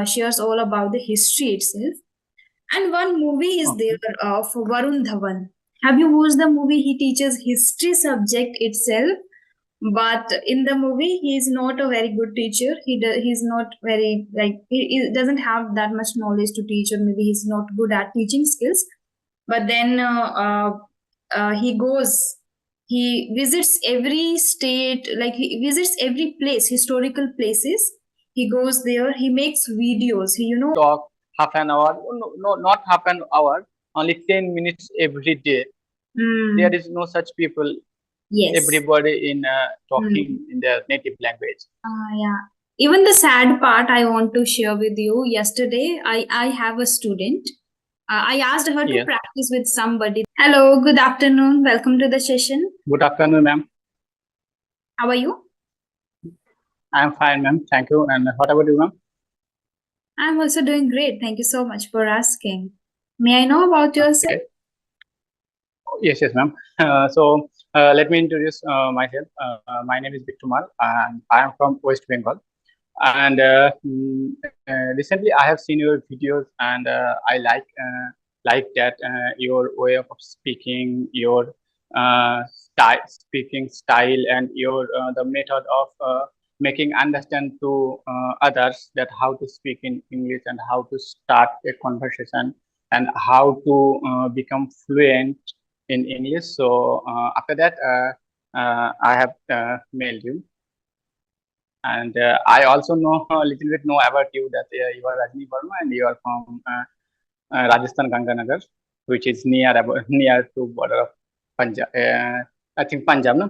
shares all about the history itself. And one movie is there Okay. of Varun Dhawan. Have you watched the movie? He teaches history subject itself, but in the movie he is not a very good teacher. He's not very like he doesn't have that much knowledge to teach, or maybe he's not good at teaching skills. But then he goes, he visits every state, like he visits every place, historical places. He goes there, he makes videos, he Talk half an hour. Oh, no, no, not half an hour. Only 10 minutes every day. There mm, is no such people. yes. Everybody in talking Mm. in their native language. Yeah. Even the sad part I want to share with you. Yesterday, I have a student. I asked her to Yes. practice with somebody. Hello, good afternoon. Welcome to the session. Good afternoon, ma'am. How are you? I'm fine, ma'am. Thank you. And what about you, ma'am? I'm also doing great. Thank you so much for asking. May I know about yourself? Okay. Yes, yes, ma'am. Let me introduce myself. My name is Biktumal, and I am from West Bengal. And recently, I have seen your videos, and I like that your way of speaking, your speaking style, and your the method of making understand to others that how to speak in English and how to start a conversation and how to become fluent in English. So after that, I have mailed you, and I also know a little bit know about you that you are Rajni Verma and you are from Rajasthan Ganganagar, which is near to border of Punjab. I think Punjab, no?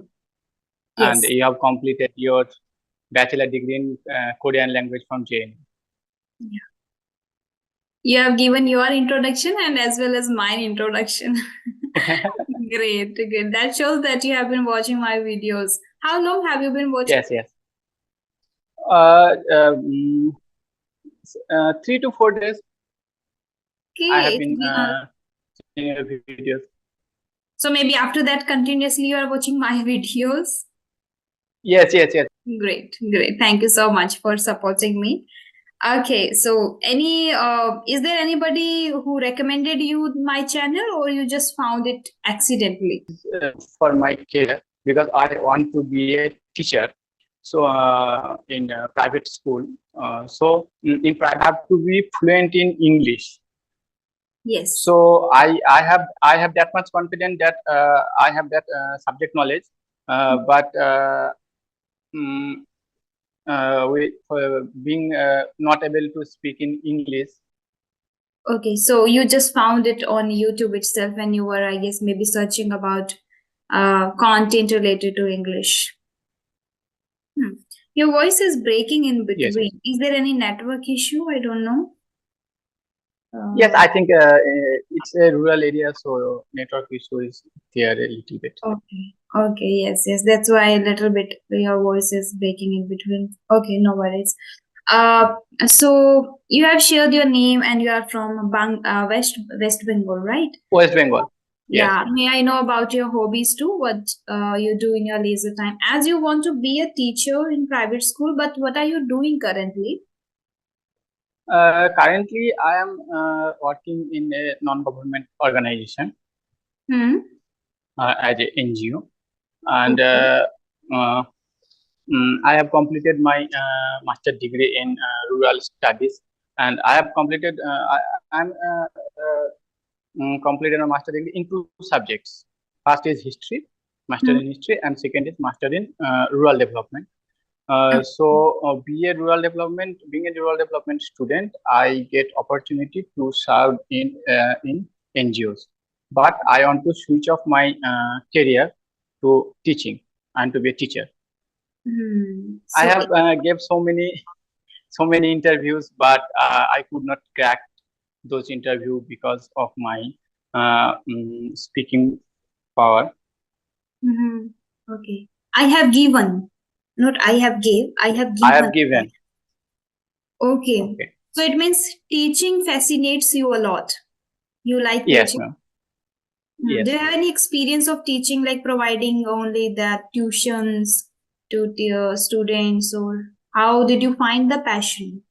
And Yes. you have completed your bachelor degree in Korean language from JNU. Yeah. You have given your introduction and as well as my introduction. Great, great. That shows that you have been watching my videos. How long have you been watching? Yes, yes. Uh, um, 3 to 4 days I have Okay. been seeing your videos. So maybe after that, continuously you are watching my videos. Yes, yes, yes. Great, great. Thank you so much for supporting me. Okay, so is there anybody who recommended you my channel, or you just found it accidentally? For my career because I want to be a teacher. So in private school, in private, I have to be fluent in English. Yes. So I have that much confidence that I have that subject knowledge, but mm, with being not able to speak in English. Okay, so you just found it on YouTube itself when you were, I guess, maybe searching about content related to English. Hmm. Your voice is breaking in Yes, yes. between. Is there any network issue? I don't know. Yes, Uh, I think it's a rural area, so network issue is there a little bit. okay. Okay. Yes. Yes. That's why a little bit your voice is breaking in between. Okay. No worries. Uh, so you have shared your name and you are from West Bengal, right? West Bengal. Yes. Yeah. May I know about your hobbies too? What you do in your leisure time? As you want to be a teacher in private school, but what are you doing currently? Currently, I am working in a non-government organization Hmm. as a NGO, and Okay. uh, I have completed my master degree in rural studies, and I have completed. I'm completed a master degree in two subjects. First is history, master Hmm. in history, and second is master in rural development. Being a rural development student, I get opportunity to serve in NGOs. But I want to switch off my career to teaching and to be a teacher. Hmm. I So have gave so many interviews, but I could not crack those interviews because of my speaking power. mhm. Okay. I have given, not I have gave, I have I given. have given. Okay. Okay. So it means teaching fascinates you a lot. You like Yes, teaching. ma'am. Do Yes. you have any experience of teaching, like providing only that tuitions to the students, or how did you find the passion?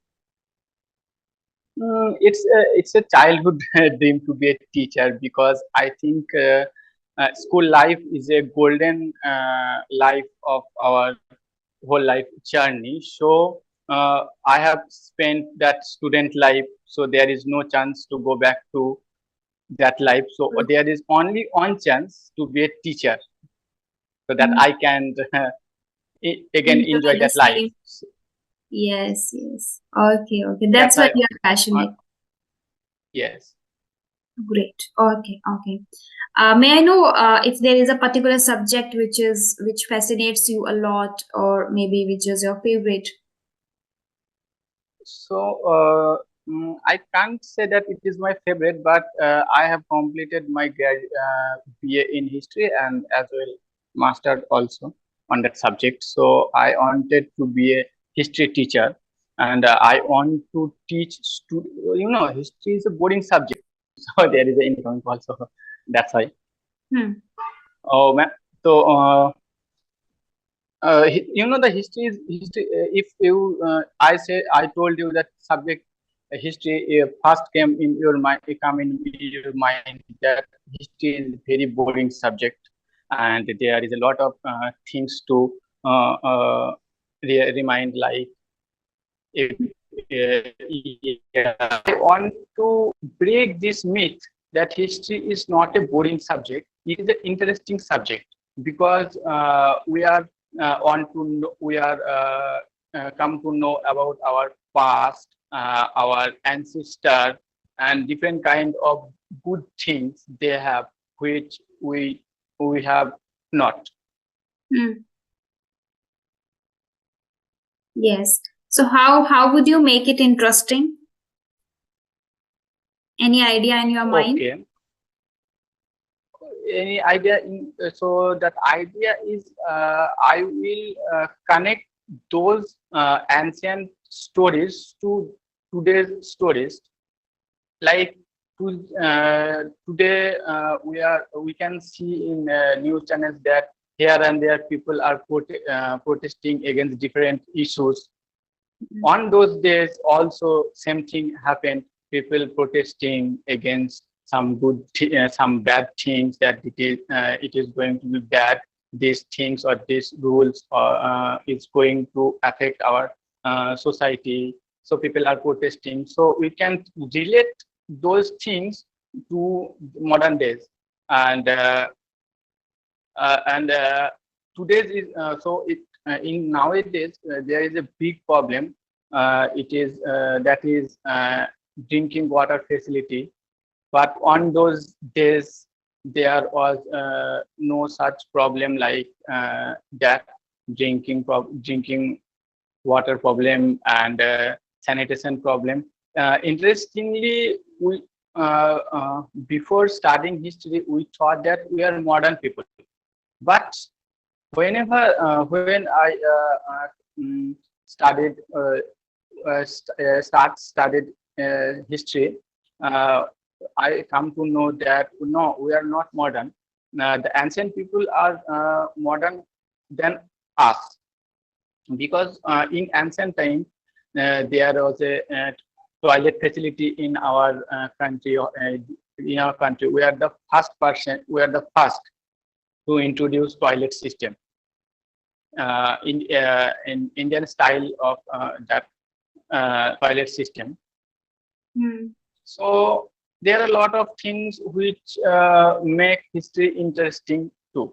It's a childhood dream to be a teacher, because I think school life is a golden life of our whole life journey. So I have spent that student life, so there is no chance to go back to that life. So there is only one chance to be a teacher, so that Mm. I can again Enjoy enjoy the that life. same. Yes, yes. Okay, okay. That's That's why why. you're Uh, passionate. yes. Great. Okay, okay. May I know if there is a particular subject which fascinates you a lot, or maybe which is your favorite? So I can't say that it is my favorite, but I have completed my BA in history, and as well mastered also on that subject. So I wanted to be a history teacher, and I want to teach. History is a boring subject, so there is an income also. That's why. Hmm. Oh, so the history is history. If you, I told you that subject history first came in your mind, come in your mind that history is very boring subject, and there is a lot of things to uh, uh, remind. Like, if yeah, I want to break this myth that history is not a boring subject. It is an interesting subject, because we are want to know, we are come to know about our past, our ancestor, and different kind of good things they have, which we have not. Hmm. Yes. So how would you make it interesting? Any idea in your mind? Okay. Any idea so that idea is, I will connect those ancient stories to today's stories. Like, today we can see in news channels that here and there people are protesting against different issues. On those days also same thing happened, people protesting against some some bad things, that it is going to be bad, these things or these rules is going to affect our society, so people are protesting. So we can relate those things to modern days. And uh, and uh, today's is so it in nowadays there is a big problem. It is that is drinking water facility. But on those days there was no such problem like that, drinking water problem and sanitation problem. Interestingly, we before studying history, we thought that we are modern people. But whenever when I studied studied history, uh, I come to know that no, we are not modern. The ancient people are modern than us, because in ancient time there was a toilet facility in our country. In our country, we are the first to introduce toilet system in Indian style of that toilet system. Hmm. So there are a lot of things which make history interesting too,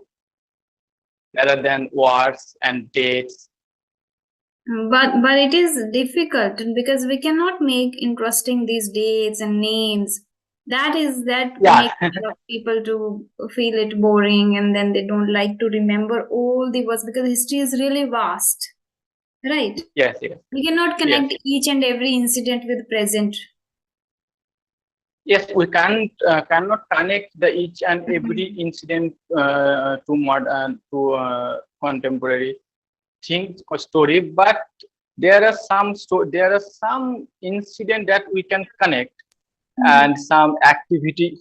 rather than wars and dates. But it is difficult because we cannot make interesting these dates and names. That Yeah, makes a lot of people to feel it boring, and then they don't like to remember all the words because history is really vast, right? yes, yes, We cannot yes. connect each and every incident with present. Yes, we cannot connect the each and every Mhm. incident to modern to contemporary things or story, but there are some incident that we can connect, Mhm. and some activity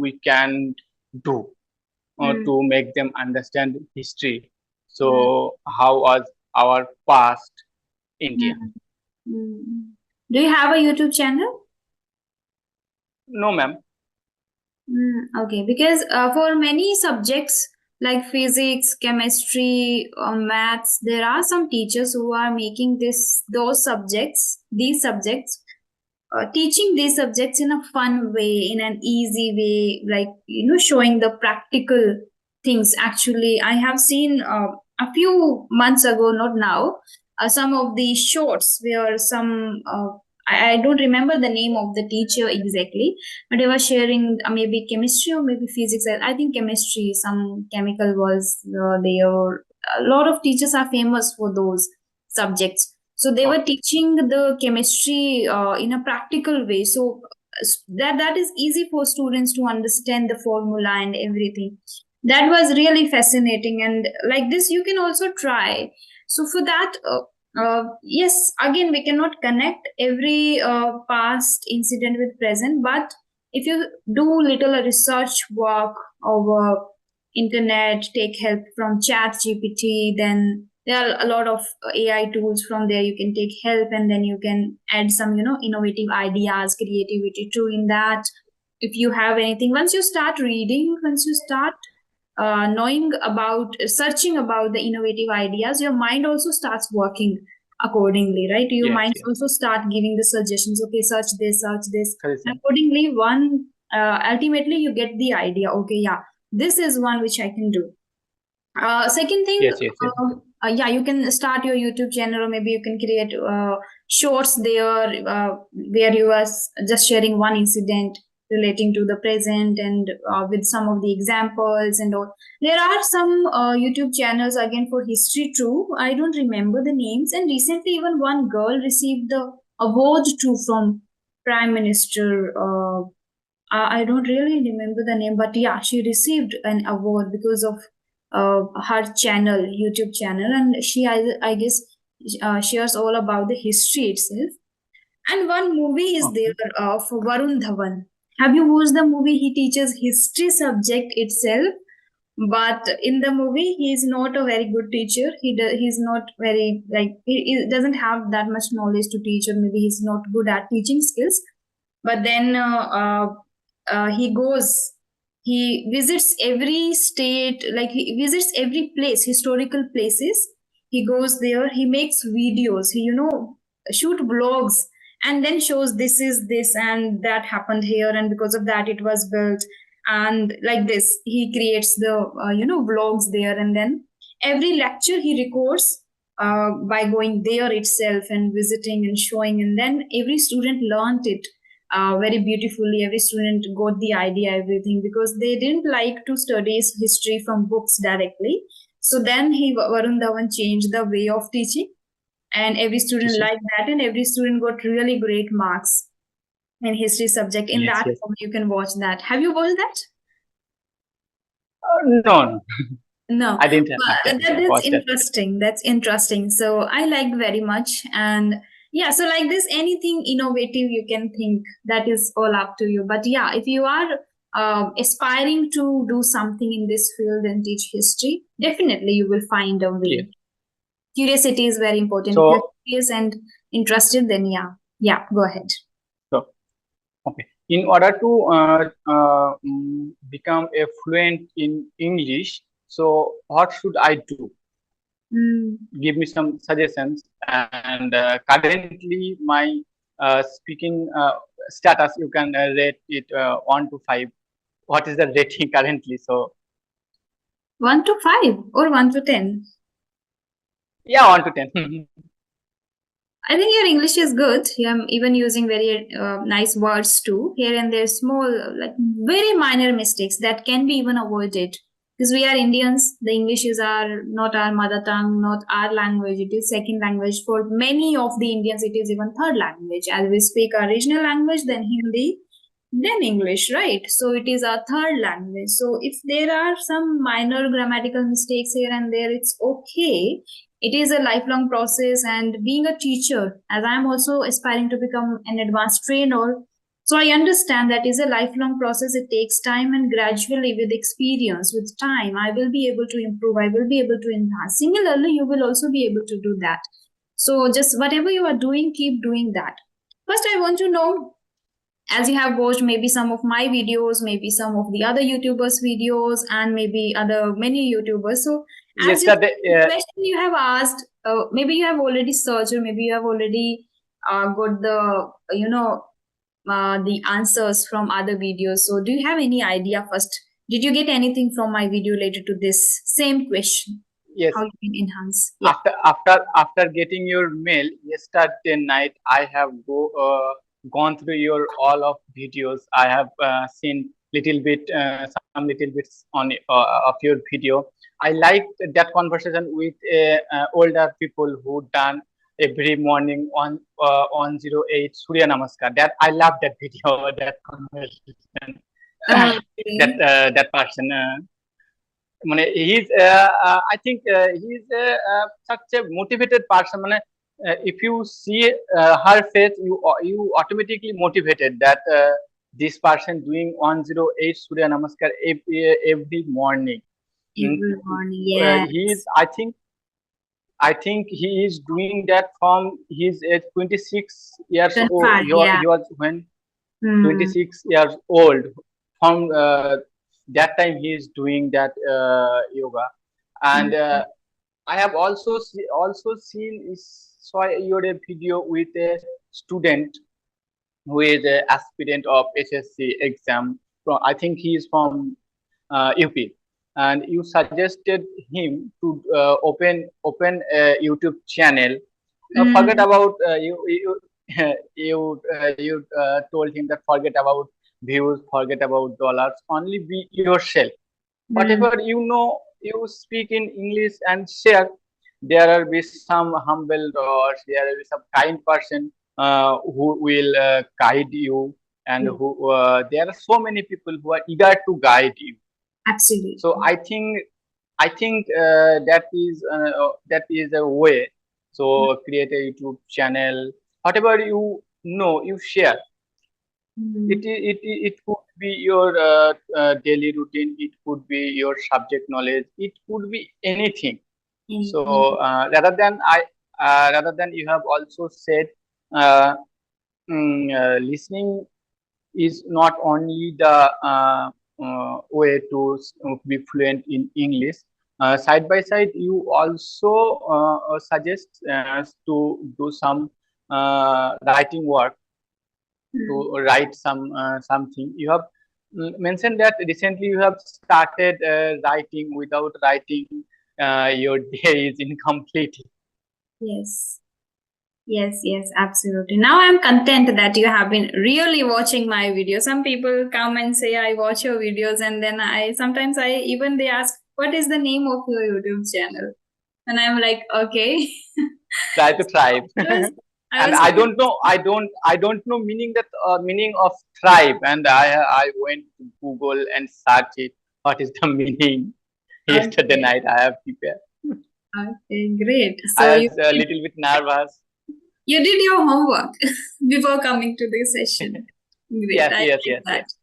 we can do Mm. to make them understand history. Mm. So how was our past India? Mm. Mm. Do you have a YouTube channel? No, ma'am. Okay, because for many subjects like physics, chemistry, maths, there are some teachers who are making these subjects, teaching these subjects in a fun way, in an easy way, like showing the practical things. Actually, I have seen a few months ago, not now, some of the shorts where I don't remember the name of the teacher exactly, but they were sharing maybe chemistry or maybe physics. I think chemistry, some chemical was there. A lot of teachers are famous for those subjects, so they were Okay. teaching the chemistry in a practical way. So that is easy for students to understand the formula and everything. That was really fascinating, and like this, you can also try. So for that, yes, again, we cannot connect every past incident with present, but if you do little research work over internet, take help from Chat GPT, then there are a lot of AI tools from there. You can take help, and then you can add some innovative ideas, creativity too in that. If you have anything, once you start reading, once you start knowing about, searching about the innovative ideas, your mind also starts working accordingly, right? Your Yes, mind yes. also start giving the suggestions. Okay, search this. And Suggestion. accordingly, ultimately you get the idea. Okay, yeah, this is one which I can do. Second thing, Yes, yes, yes. yeah, you can start your YouTube channel, or maybe you can create shorts there where you are just sharing one incident relating to the present, and with some of the examples and all. There are some YouTube channels again for history too. I don't remember the names. And recently, even one girl received the award too from Prime Minister. I don't really remember the name, but yeah, she received an award because of her channel, YouTube channel, and I guess, shares all about the history itself. And one movie is there Okay. of Varun Dhawan. Have you watched the movie? He teaches history subject itself, but in the movie, he is not a very good teacher. He's not very, like, he doesn't have that much knowledge to teach, or maybe he's not good at teaching skills. But then he goes, he visits every state, like he visits every place, historical places. He goes there, he makes videos, he shoot blogs, and then shows this is this and that happened here, and because of that it was built. And like this, he creates the vlogs there, and then every lecture he records by going there itself and visiting and showing, and then every student learned it very beautifully. Every student got the idea, everything, because they didn't like to study history from books directly. So then Varun Dhawan changed the way of teaching, and every student Teaching. liked that, and every student got really great marks in history subject. In Yes, that yes. form, you can watch that. Have you watched that? No, no. No, I didn't but that's watch that. interesting. That's interesting. So I liked very much. And yeah, so like this, anything innovative you can think, that is all up to you. But yeah, if you are aspiring to do something in this field and teach history, definitely you will find a Yes. way. Curiosity is very important. If you're So, curious and interested, then yeah, go ahead. so okay. In order to become a fluent in English, so what should I do? Mm. Give me some suggestions. And currently, my speaking status, you can rate it 1 to 5. What is the rating currently? So, 1 to 5 or 1 to 10? yeah, 1 to 10. I think your English is good. You're even using very nice words too. Here and there, small, like very minor mistakes that can be even avoided. Because we are Indians, the English is not our mother tongue, not our language. It is second language for many of the Indians. It is even third language. As we speak our regional language, then Hindi, then English, right? So it is our third language. So if there are some minor grammatical mistakes here and there, it's okay. It is a lifelong process, and being a teacher, as I'm also aspiring to become an advanced trainer, so I understand that is a lifelong process. It takes time, and gradually, with experience, with time, I will be able to improve. I will be able to enhance. Similarly, you will also be able to do that. So just whatever you are doing, keep doing that. First, I want to know, as you have watched maybe some of my videos, maybe some of the other YouTubers' videos, and maybe other many YouTubers. So, as you Yesterday, the question you have asked, maybe you have already searched, or maybe you have already got the answers from other videos. So, do you have any idea first? Did you get anything from my video related to this same question? yes, How you can enhance? Yeah. after getting your mail yesterday night, I have gone through your all of videos. I have seen some little bits on of your video. I liked that conversation with older people who done every morning on 108 Surya Namaskar. That I love that video, that conversation. Okay. That person. মানে he's I think he's such a motivated person. মানে if you see her face, you automatically motivated that this person doing 108 Surya Namaskar every morning. Every morning, yes. He is, I think he is doing that from his age 26 years old. Yeah. He was when 26 years old. From that time he is doing that yoga, and I have also saw your video with a student who is an aspirant of SSC exam. I think he is from UP, and you suggested him to open a YouTube channel. Forget about you told him that forget about views, forget about dollars, only be yourself. Whatever you know, you speak in English and share. There will be some humble or there will be some kind person who will guide you, and who there are so many people who are eager to guide you. Absolutely. So I think that is a way. So create a YouTube channel. Whatever you know, you share. It could be your daily routine. It could be your subject knowledge. It could be anything. So rather than you have also said listening is not only the way to be fluent in English. Side by side, you also suggest to do some writing work, to write something. You have mentioned that recently you have started writing. Without writing, your day is incomplete. Yes, absolutely. Now I'm content that you have been really watching my videos. Some people come and say, I watch your videos, and then sometimes they ask, what is the name of your YouTube channel? And I'm like, okay. Try to thrive. And I don't know meaning of thrive, and I went to Google and searched it. What is the meaning? Yesterday night I have prepared. Okay, great. So I was a little bit nervous. You did your homework before coming to this session. Great. Yes.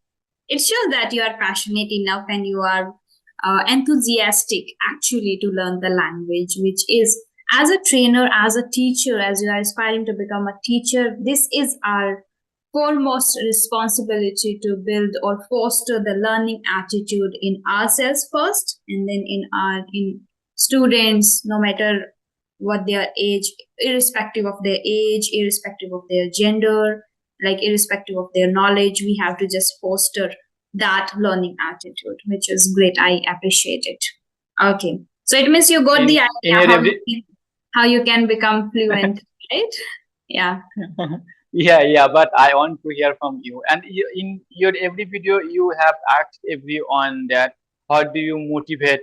It shows that you are passionate enough and you are enthusiastic actually to learn the language, which is, as a trainer, as a teacher, as you are aspiring to become a teacher, this is our foremost responsibility to build or foster the learning attitude in ourselves first, and then in students, no matter what their age, irrespective of their age, irrespective of their gender, like irrespective of their knowledge, we have to just foster that learning attitude, which is great. I appreciate it. Okay, so it means you got the idea how you can become fluent, right? Yeah. Yeah, but I want to hear from you. And in your every video, you have asked everyone that how do you motivate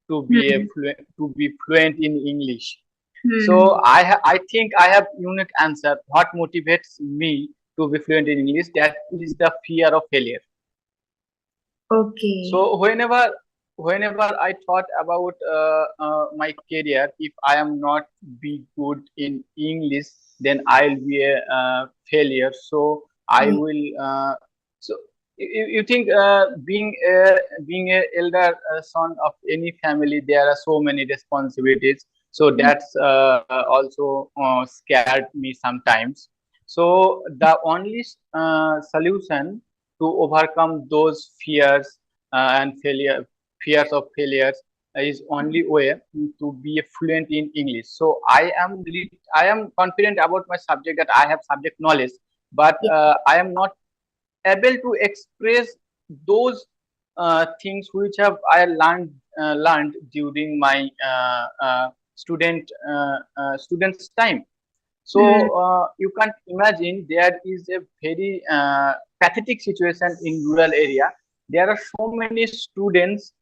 to be fluent in English? So I think I have unique answer. What motivates me to be fluent in English? That is the fear of failure. Okay. So whenever I thought about my career, if I am not be good in English, then I'll be a failure. So I will. So you think being a elder son of any family, there are so many responsibilities. So that's also scared me sometimes. So the only solution to overcome those fears and fears of failures is only way to be fluent in English. So I am confident about my subject, that I have subject knowledge, but Yeah. I am not able to express those things which have I learned during my student's time. So Mm. you can't imagine, there is a very pathetic situation in rural area. There are so many students,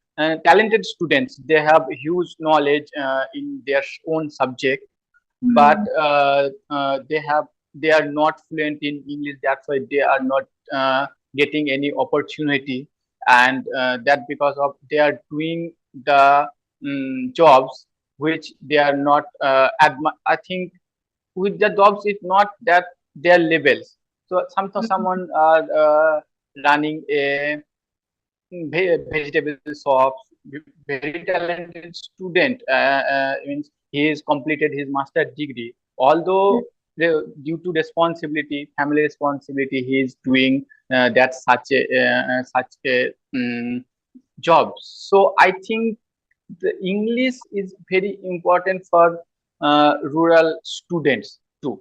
talented students. They have huge knowledge in their own subject, but Mm. they are not fluent in English. That's why they are not getting any opportunity, and that because of they are doing the jobs which they are not I think with the jobs is not that their levels. So Mm. someone are running a vegetable shops, very talented student, means he has completed his master degree, although due to responsibility, family responsibility, he is doing that such a job. So I think the English is very important for rural students too.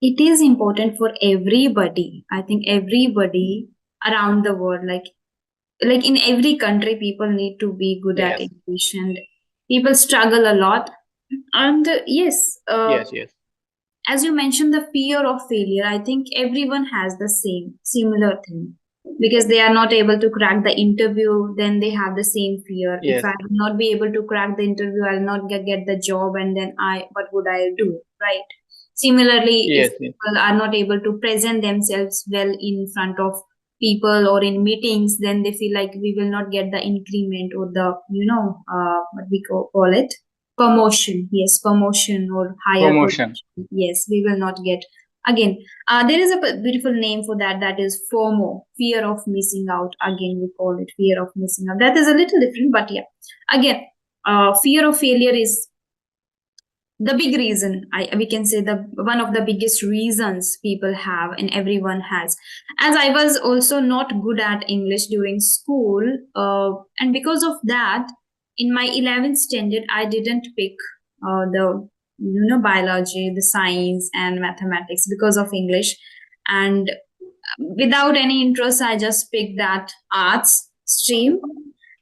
It is important for everybody. I think everybody around the world, like in every country, people need to be good at Yes, English, and people struggle a lot. And yes, yes, yes, as you mentioned, the fear of failure, I think everyone has the same similar thing, because they are not able to crack the interview. Then they have the same fear: if I yes, will not be able to crack the interview, I'll not get the job, and then I what would I do, right? Similarly, if yes, yes, people are not able to present themselves well in front of people or in meetings, then they feel like we will not get the increment or the what we call it, promotion. Yes, promotion or higher promotion. position. Yes, we will not get. Again, there is a beautiful name for that, that is FOMO, fear of missing out. Again, we call it fear of missing out. That is a little different, but yeah, again, fear of failure is the big reason. We can say the one of the biggest reasons people have and everyone has. As I was also not good at English during school, and because of that, in my 11th standard I didn't pick the biology, the science and mathematics because of English. And without any interest, I just picked that arts stream.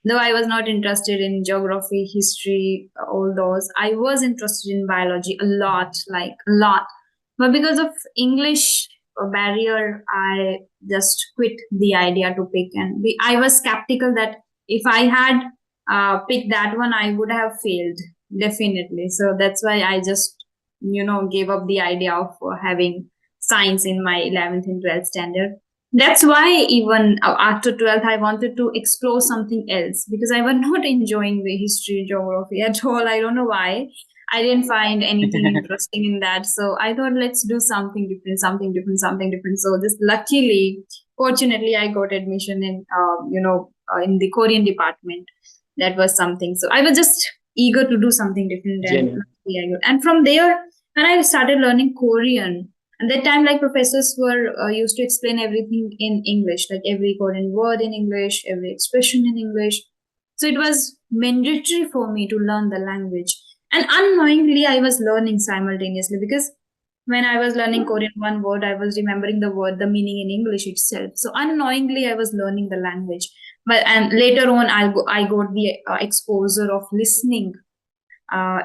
Though I was not interested in geography, history, all those, I was interested in biology a lot, like a lot. But because of English barrier, I just quit the idea to pick. And I was skeptical that if I had picked that one, I would have failed definitely. So that's why I just, gave up the idea of having science in my 11th and 12th standard. That's why even after 12th, I wanted to explore something else, because I was not enjoying the history, geography at all. I don't know why. I didn't find anything interesting in that. So I thought, let's do something different, something different, something different. So this, luckily, fortunately, I got admission in, in the Korean department. That was something. So I was just eager to do something different, and Genuine. luckily I got. And from there, when I started learning Korean, at that time, like professors were used to explain everything in English, like every Korean word in English, every expression in English. So it was mandatory for me to learn the language. And unknowingly, I was learning simultaneously, because when I was learning Korean one word, I was remembering the word, the meaning in English itself. So unknowingly, I was learning the language. But and later on, I got the exposure of listening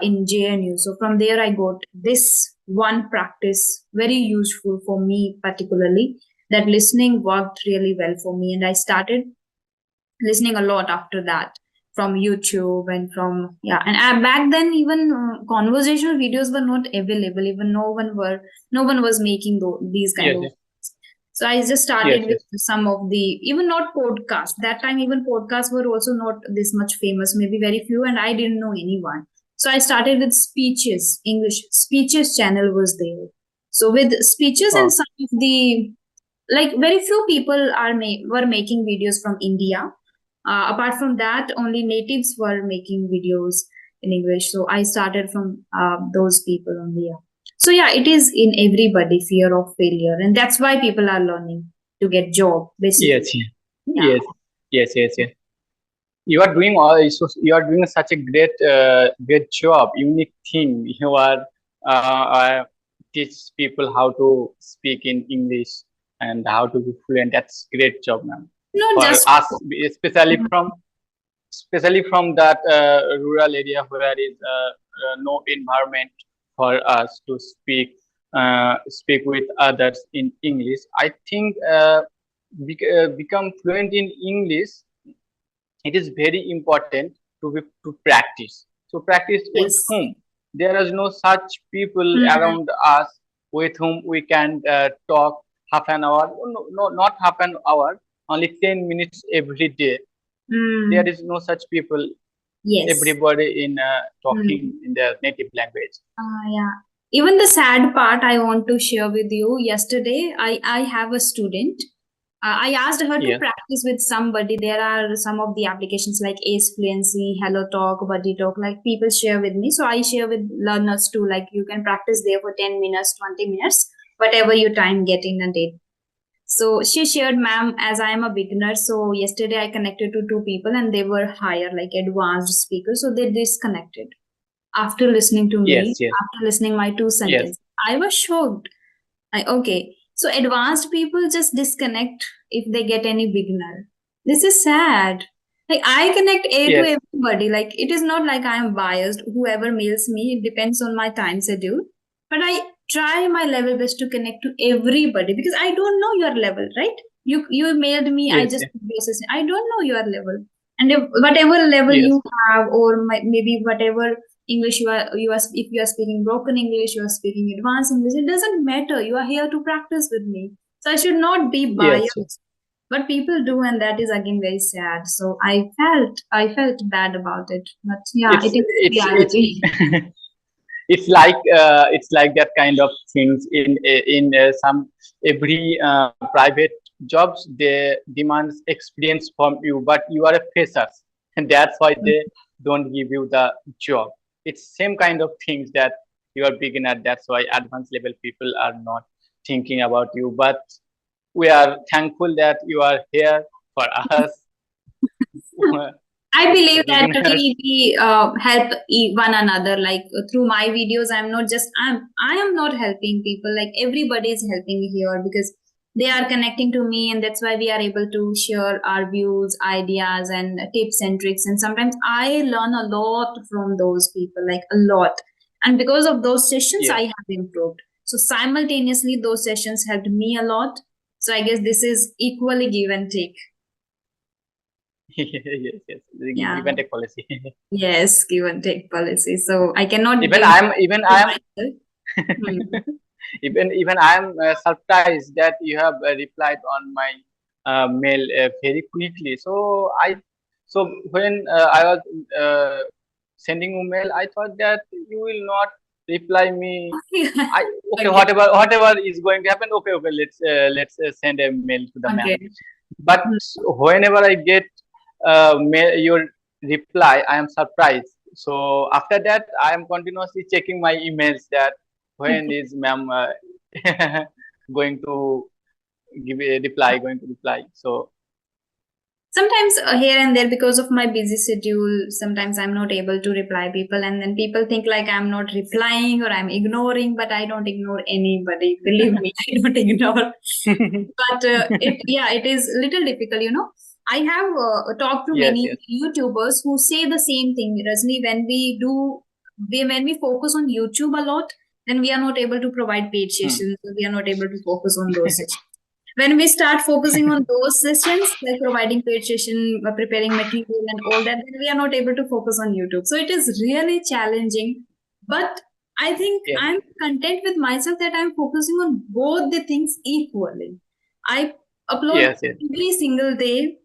in JNU. So from there, I got this one practice very useful for me, particularly that listening worked really well for me. And I started listening a lot after that, from YouTube and from, yeah. And back then, even conversational videos were not available. Even no one was making these kind Yes, of. yes, So I just yes, started with yes, some of the, even not podcasts. That time, even podcasts were also not this much famous, maybe very few, and I didn't know anyone. So I started with speeches, English speeches channel was there. So with speeches and oh, some of the, like very few people were making videos from India. Apart from that, only natives were making videos in English. So I started from those people only. Yeah. So yeah, it is in everybody fear of failure, and that's why people are learning to get job basically. Yes, Yeah. yes, yes, yes, yes. You are doing you are doing such a great job, unique thing. You are teach people how to speak in English and how to be fluent. That's great job, ma'am. Not For just us, especially from that rural area where is no environment for us to speak with others in English. I think become fluent in English, it is very important to practice. So practice with yes. whom? There is no such people Mm, around us with whom we can talk half an hour. No, no, not half an hour, only 10 minutes every day. There mm, is no such people. yes. Everybody in talking Mm. in their native language. Yeah. Even the sad part I want to share with you. Yesterday, I have a student. I asked her to Yes, practice with somebody. There are some of the applications like Ace Fluency, Hello Talk, Buddy Talk, like people share with me. So I share with learners too. Like you can practice there for 10 minutes, 20 minutes, whatever your time get in a day. So she shared, ma'am, as I am a beginner. So yesterday I connected to two people and they were higher, like advanced speakers. So they disconnected after listening to me, yes, yes, after listening my two yes, sentences. I was shocked. Okay, so advanced people just disconnect if they get any beginner. This is sad. Like I connect A to yes, everybody. Like it is not like I am biased. Whoever mails me, it depends on my time schedule. But I try my level best to connect to everybody because I don't know your level, right? You mailed me. I yes, just yes, I don't know your level, and if, whatever level you yes, have, or maybe whatever English you are if you are speaking broken English, you are speaking advanced English, it doesn't matter. You are here to practice with me. So I should not be yes, yes. biased. But people do, and that is again very sad. So I felt bad about it. But yeah, it is It's reality. it's like that kind of things in some every private jobs. They demand experience from you, but you are a fresher, and that's why they don't give you the job. It's same kind of things that you are beginner. That's why advanced level people are not thinking about you. But we are thankful that you are here for us. I believe that Beginners. we help one another. Like through my videos, I am not helping people. Like everybody is helping here because they are connecting to me, and that's why we are able to share our views, ideas, and tips and tricks. And sometimes I learn a lot from those people, like a lot. And because of those sessions, Yes. I have improved. So simultaneously, those sessions helped me a lot. So I guess this is equally give and take. Yes, yes. The Yeah. give and take policy. Yes, give and take policy. So I cannot even give I am even to I am myself. Hmm. even I am surprised that you have replied on my mail very quickly. So when I was sending a mail, I thought that you will not reply me. I Okay, Okay. whatever is going to happen. Okay, okay, let's send a mail to the ma'am. Okay. But Hmm. whenever I get your reply, I am surprised. So after that, I am continuously checking my emails that when Okay. is ma'am going to give a reply, going to reply. So Sometimes here and there, because of my busy schedule, sometimes I'm not able to reply people, and then people think like I'm not replying or I'm ignoring, but I don't ignore anybody. Believe me, I don't ignore. But it is little difficult, you know. I have talked to yes, many yes. YouTubers who say the same thing, Rajni. When we focus on YouTube a lot, then we are not able to provide paid Hmm. sessions. We are not able to focus on those sessions. When we start focusing on those sessions, like providing paid session, preparing material and all that, then we are not able to focus on YouTube. So it is really challenging. But I think Yes, I'm content with myself that I'm focusing on both the things equally. I upload yes, yes. every single day,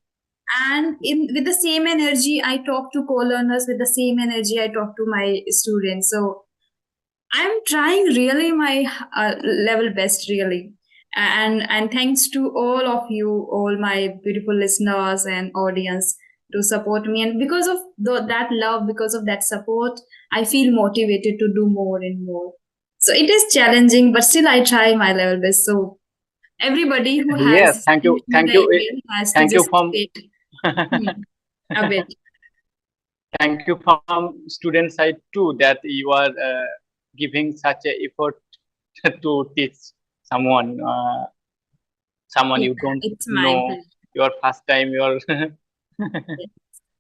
and in with the same energy I talk to co-learners, with the same energy I talk to my students. So I'm trying really my level best, really. And thanks to all of you, all my beautiful listeners and audience, to support me. And because of that love, because of that support, I feel motivated to do more and more. So it is challenging, but still I try my level best. So everybody who Yes, has sent me the email has to thank you just from wait a bit. thank you from student side too, that you are giving such a effort to teach someone, someone Yeah, you don't it's my know, pleasure. your first time, your Yes.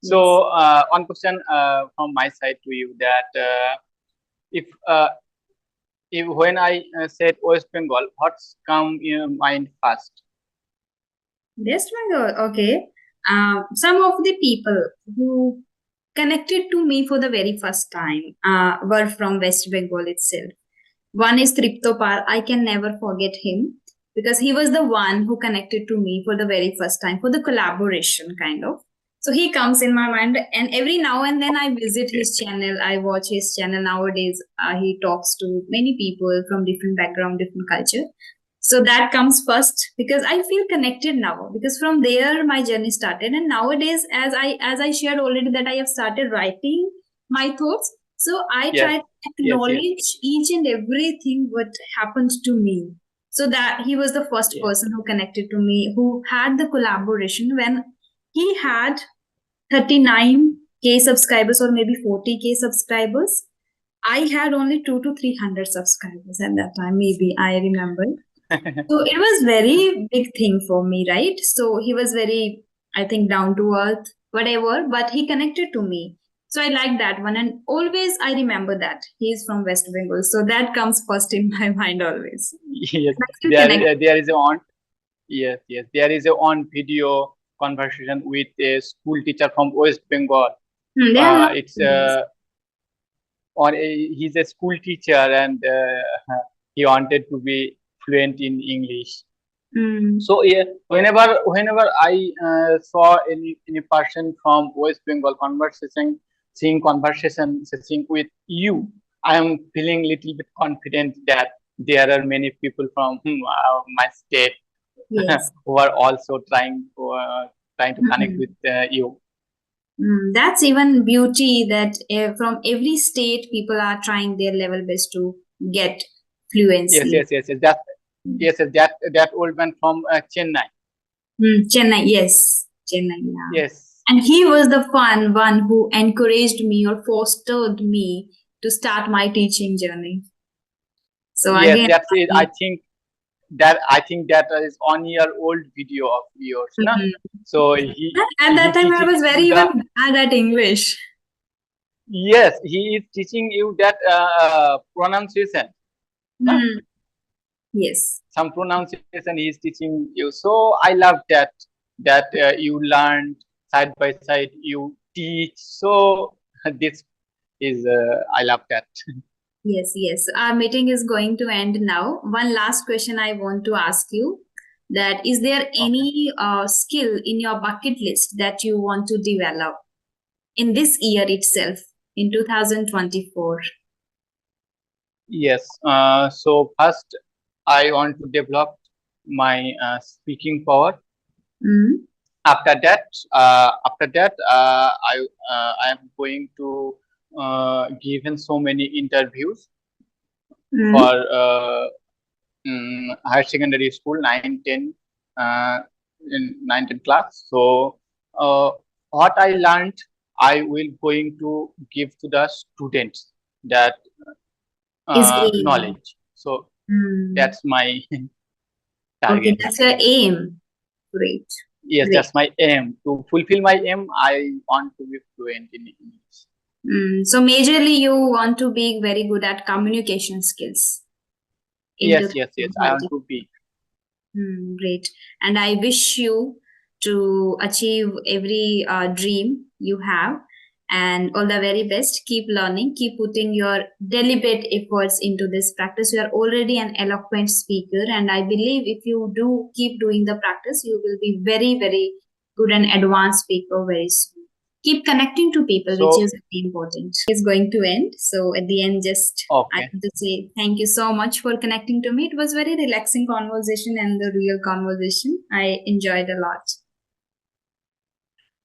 so Yes. one question from my side to you, that if uh, if when I said West Bengal, what's come in your mind first? West Bengal, okay. Some of the people who connected to me for the very first time were from West Bengal itself. One is Triptopal. I can never forget him because he was the one who connected to me for the very first time for the collaboration kind of. So he comes in my mind, and every now and then I visit Okay. his channel. I watch his channel nowadays. He talks to many people from different background, different culture. So that comes first because I feel connected now because from there my journey started. And nowadays, as I shared already that I have started writing my thoughts, so I Yes, try to yes, yes, acknowledge each and everything what happened to me. So that he was the first yes. person who connected to me, who had the collaboration when he had 39K subscribers or maybe 40K subscribers. I had only 2 to 300 subscribers at that time, maybe I remember. So it was very big thing for me, right? So he was very, I think, down to earth, whatever, but he connected to me. So I like that one. And always I remember that he's from West Bengal. So that comes first in my mind always. Yes, I still connect. there is a on. Yes, yes, there is a on video conversation with a school teacher from West Bengal. They are It's lovely. he's a school teacher, and he wanted to be fluent in English. Mm, So yeah, whenever I saw any person from West Bengal seeing with you, I am feeling little bit confident that there are many people from my state yes. who are also trying to connect Mm. with you. That's even beauty that from every state people are trying their level best to get Yes, fluency. yes, yes, yes. That old man from Chennai. Chennai, yes, Chennai, yeah. Yes, And he was the fun one who encouraged me or fostered me to start my teaching journey. So yes, again, that's it. I think that is 1 year old video of yours, na? mhm. So At that he time I teaching was very you the. even bad at English. Yes, he is teaching you that pronunciation, na? Hmm. Yes. Some pronunciation he is teaching you. So I love that you learned side by side, you teach. So this is I love that. Yes, yes. Our meeting is going to end now. One last question I want to ask you, that is there Okay. any skill in your bucket list that you want to develop in this year itself, in 2024? Yes. So first, I want to develop my speaking power. Mm, After that, I am going to give in so many interviews for mm, higher secondary school 9 10 in 9 10 class. So what I learned, I will going to give to the students that is aim. knowledge. So Mm. that's my Okay, target. that's your aim. Great. Yes, Great. that's my aim. To fulfill my aim, I want to be fluent in English. So majorly you want to be very good at communication skills in Yes, yes, yes. I want 2020. to be. Great. And I wish you to achieve every dream you have, and all the very best. Keep learning, keep putting your deliberate efforts into this practice. You are already an eloquent speaker, and I believe if you do keep doing the practice, you will be very, very good and advanced speaker very soon. Keep connecting to people, which So is very important. Is going to end. So at the end, just I okay. want to say thank you so much for connecting to me. It was very relaxing conversation and the real conversation. I enjoyed a lot.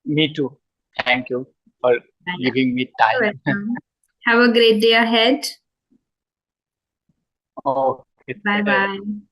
Me too. Thank you for Yeah. giving me You're time. welcome. Have a great day ahead. Okay. Bye bye.